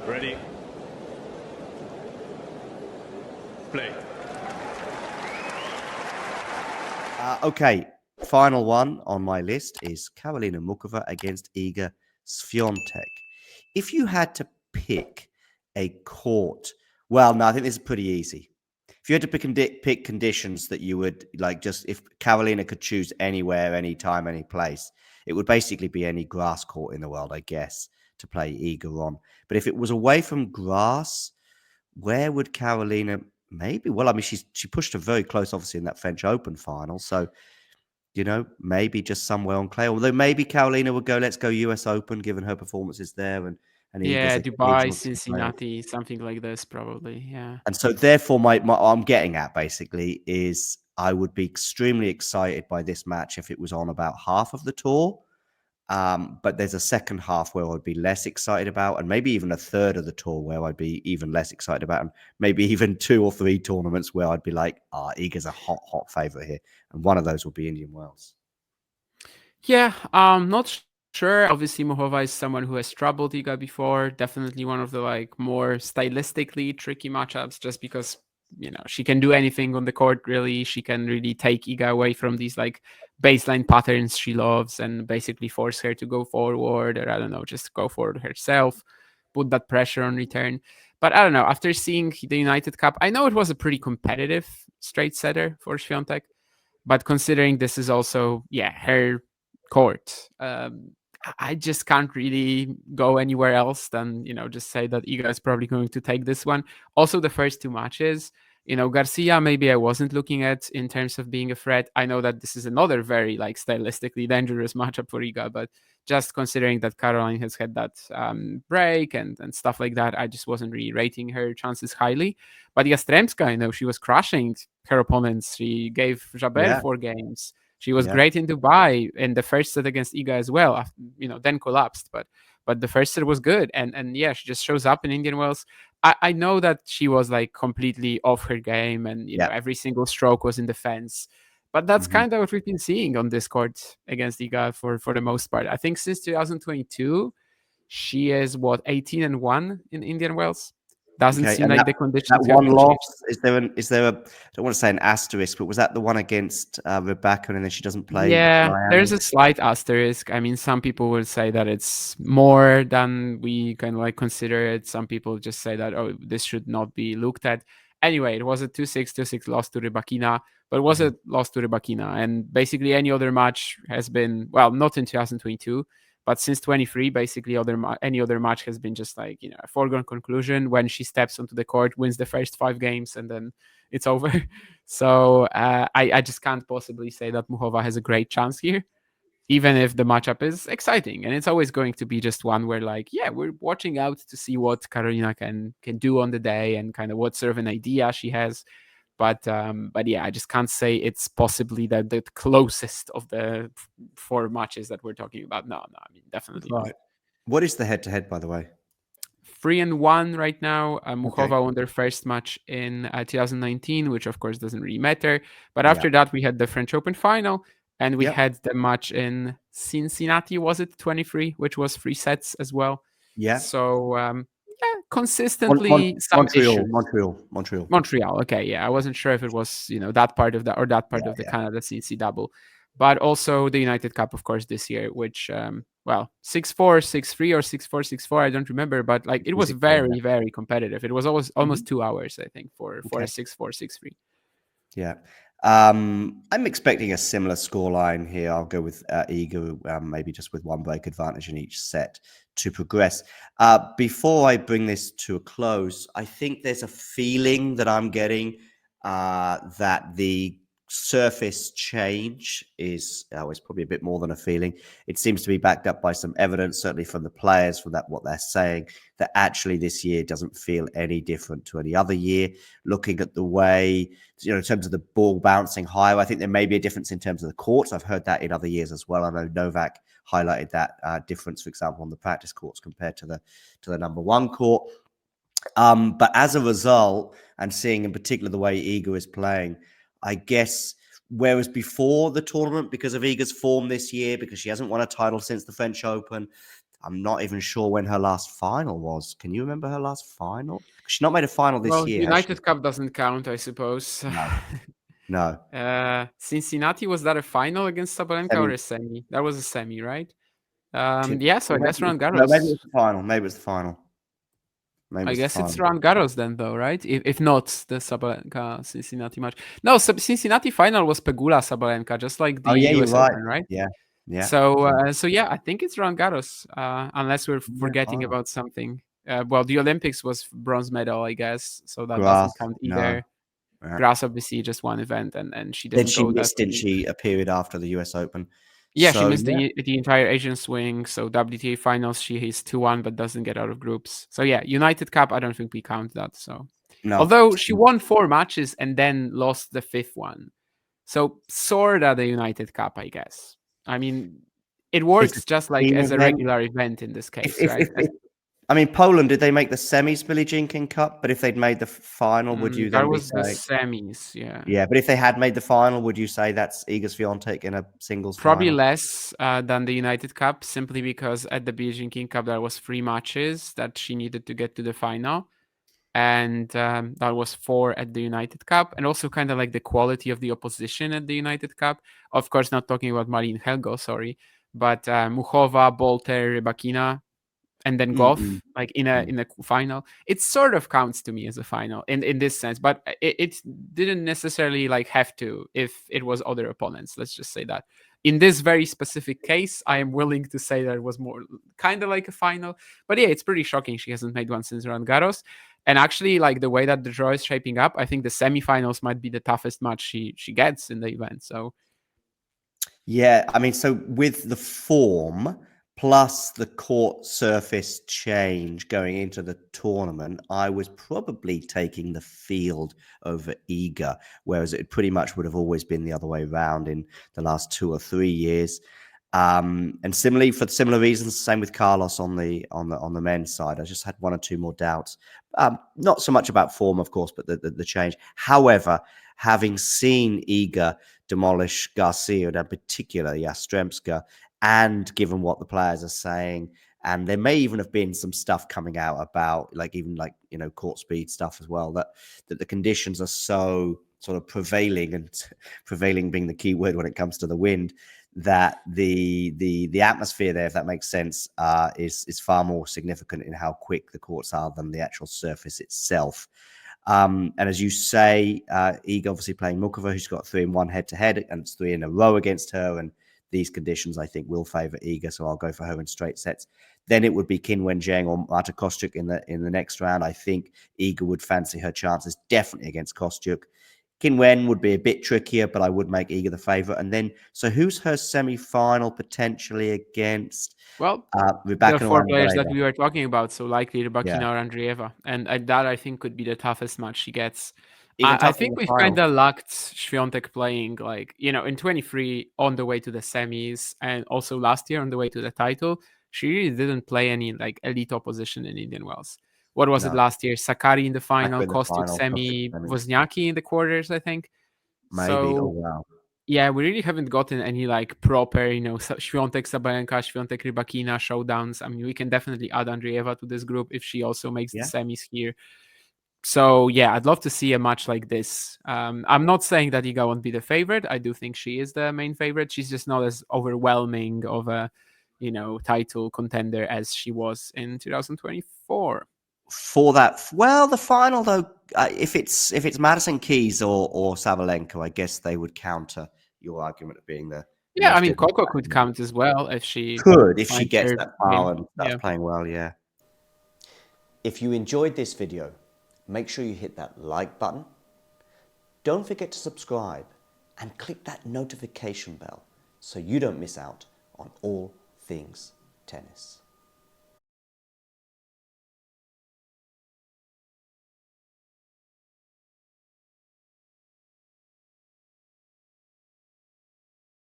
Ready. Play. Okay, final one on my list is Karolina Muchova against Iga Swiatek. If you had to pick a court, well, no, I think this is pretty easy. If you had to pick conditions that you would like, just if Karolina could choose anywhere, anytime, any place, it would basically be any grass court in the world, I guess, to play Iga on. But if it was away from grass, where would Karolina maybe? Well, I mean, she pushed her very close, obviously, in that French Open final. So, maybe just somewhere on clay. Although maybe Karolina would go, let's go US Open, given her performances there, and Iga's Yeah, a kid, Dubai, wants to play. Cincinnati, something like this, probably. Yeah. And so, therefore, my I'm getting at basically is I would be extremely excited by this match if it was on about half of the tour. But there's a second half where I'd be less excited about, and maybe even a third of the tour where I'd be even less excited about, and maybe even 2 or 3 tournaments where I'd be like, Iga's a hot favorite here. And one of those would be Indian Wells. Yeah, not sure. Obviously, Muchova is someone who has troubled Iga before. Definitely one of the more stylistically tricky matchups, just because she can do anything on the court. Really, she can really take Iga away from these baseline patterns she loves, and basically force her to go forward, or I don't know, just go forward herself, put that pressure on return. But I don't know. After seeing the United Cup, I know it was a pretty competitive straight setter for Swiatek, but considering this is also her court. I just can't really go anywhere else than just say that Iga is probably going to take this one. Also, the first 2 matches, Garcia maybe I wasn't looking at in terms of being a threat. I know that this is another very stylistically dangerous matchup for Iga, but just considering that Caroline has had that break and stuff like that, I just wasn't really rating her chances highly. But Yastremska, I know she was crushing her opponents. She gave Jabeur 4 games. She was great in Dubai in the first set against Iga as well. Then collapsed, but the first set was good. And yeah, she just shows up in Indian Wells. I know that she was completely off her game, and every single stroke was in the fence. But that's kind of what we've been seeing on this court against Iga for the most part. I think since 2022, she is 18-1 in Indian Wells. Doesn't seem like the conditions that one loss. Is there I don't want to say an asterisk, but was that the one against Rebecca, and then she doesn't play? Yeah, Miami? There's a slight asterisk. I mean, some people will say that it's more than we kind of consider it. Some people just say that, oh, this should not be looked at. Anyway, it was a 2-6, 2-6 loss to Rybakina, but it was a loss to Rybakina. And basically any other match has been, well, not in 2022, but since 23, basically any other match has been just a foregone conclusion when she steps onto the court, wins the first 5 games, and then it's over. So I just can't possibly say that Muchova has a great chance here, even if the matchup is exciting. And it's always going to be just one where we're watching out to see what Karolina can do on the day and kind of what sort of an idea she has. But yeah, I just can't say it's possibly the closest of the 4 matches that we're talking about. No, I mean, definitely not. What is the head-to-head, by the way? 3-1 right now. Muchova won their first match in 2019, which of course doesn't really matter. But after that, we had the French Open final, and we had the match in Cincinnati, was it 23, which was 3 sets as well. Yeah. So consistently some issues. Montreal. Okay, yeah, I wasn't sure if it was that part of that or that part of the Canada CC double, but also the United Cup, of course, this year, which 6-4, 6-3, or 6-4, 6-4, I don't remember, but it was very, very competitive. It was almost 2 hours, I think, for a 6-4, 6-3. Yeah. I'm expecting a similar scoreline here. I'll go with Iga, maybe just with 1 break advantage in each set to progress. Before I bring this to a close, I think there's a feeling that I'm getting that the surface change is probably a bit more than a feeling. It seems to be backed up by some evidence, certainly from the players, from what they're saying, that actually this year doesn't feel any different to any other year. Looking at the way, in terms of the ball bouncing higher, I think there may be a difference in terms of the courts. I've heard that in other years as well. I know Novak highlighted that difference, for example, on the practice courts compared to the number 1 court. But as a result, and seeing in particular the way Iga is playing, I guess, whereas before the tournament, because of Iga's form this year, because she hasn't won a title since the French Open, I'm not even sure when her last final was. Can you remember her last final? She's not made a final this Well, year, has she? United Cup doesn't count, I suppose. No, no. Cincinnati, was that a final against Sabalenka or Semi. a semi? That was a semi, right? Two, Yeah, so I guess maybe, Roland no, maybe it Garros. was the final. Maybe it was the final. Maybe it I was the guess it's final. Roland Garros then, though, right? If not the Sabalenka Cincinnati match. No, Cincinnati final was Pegula Sabalenka, just like the Oh yeah, you're US right. Open, right? Yeah, yeah. So yeah, I think it's Roland Garros, unless we're Yeah, forgetting final. about something. Well, the Olympics was bronze medal, I guess, so that Grass. doesn't count No. either. Yeah. Grass obviously just one event, and she Then didn't she go that. missed, didn't she, a period after the US Open? Yeah, she So missed yeah, the entire Asian swing. So WTA finals, she is 2-1, but doesn't get out of groups. So yeah, United Cup, I don't think we count that. So no. although she won 4 matches and then lost the 5th one, so sorta the United Cup, I guess. I mean, it It's a works just like team as a event. regular event in this If, case, if, right? if, if I mean, Poland, did they make the semis, Billie Jean King Cup? But if they'd made the final, would you That then be was the saying, semis, yeah. yeah? But if they had made the final, would you say that's Iga Swiatek in a singles Probably final? less than the United Cup, simply because at the Beijing King Cup there was 3 matches that she needed to get to the final, and that was 4 at the United Cup, and also kind of like the quality of the opposition at the United Cup. Of course, not talking about Marin Helgo, sorry, but Muchova, Bolter, Rybakina, and then Mm-mm. Goff, like in a final. It sort of counts to me as a final in this sense, but it didn't necessarily like have to if it was other opponents. Let's just say that. In this very specific case, I am willing to say that it was more kind of like a final. But yeah, it's pretty shocking she hasn't made one since Roland Garros. And actually, like the way that the draw is shaping up, I think the semifinals might be the toughest match she gets in the event. So Yeah, I mean, so with the form plus the court surface change going into the tournament, I was probably taking the field over Iga, whereas it pretty much would have always been the other way around in the last 2 or 3 years. And similarly, for similar reasons, same with Carlos on the men's side. I just had 1 or 2 more doubts. Not so much about form, of course, but the change. However, having seen Iga demolish Garcia, and in particular Yastremska, and given what the players are saying, and there may even have been some stuff coming out about court speed stuff as well, that the conditions are so sort of prevailing, and prevailing being the key word when it comes to the wind, that the atmosphere there, if that makes sense, is far more significant in how quick the courts are than the actual surface itself. And as you say, Iga obviously playing Muchova, who's got 3 in 1 head-to-head, and it's 3 in a row against her. And these conditions, I think, will favour Iga, so I'll go for her in straight sets. Then it would be Qin Wenjuan or Marta Kostyuk in the next round. I think Iga would fancy her chances definitely against Kostyuk. Qin Wen would be a bit trickier, but I would make Iga the favourite. And then, so who's her semi-final potentially against? well, the Rybakina 4 or players that Andreeva. we were talking about, so likely Yeah, Rybakina or Andreeva, and that I think could be the toughest match she gets. even I tougher in think the we've final. kind of lucked Swiatek playing like in 23 on the way to the semis, and also last year on the way to the title. She really didn't play any like elite opposition in Indian Wells. What was it No, last year? Sakari in the final, Aqua in the Kostyuk final, Kostyuk semi, semi. Wozniacki in the quarters, I think. Maybe. Oh So wow. yeah, we really haven't gotten any like proper, Swiatek Sabalenka, Swiatek Rybakina showdowns. I mean, we can definitely add Andreeva to this group if she also makes the Yeah. semis here. So yeah, I'd love to see a match like this. I'm not saying that Iga won't be the favorite. I do think she is the main favorite. She's just not as overwhelming of a, title contender as she was in 2024. For that, well, the final though, if it's Madison Keys or Sabalenka, I guess they would counter your argument of being the Yeah, I most mean, difficult. Coco could count as well if she Could, if she finds gets her that game. far and starts Yeah. playing well, yeah. If you enjoyed this video, make sure you hit that like button. Don't forget to subscribe and click that notification bell so you don't miss out on all things tennis.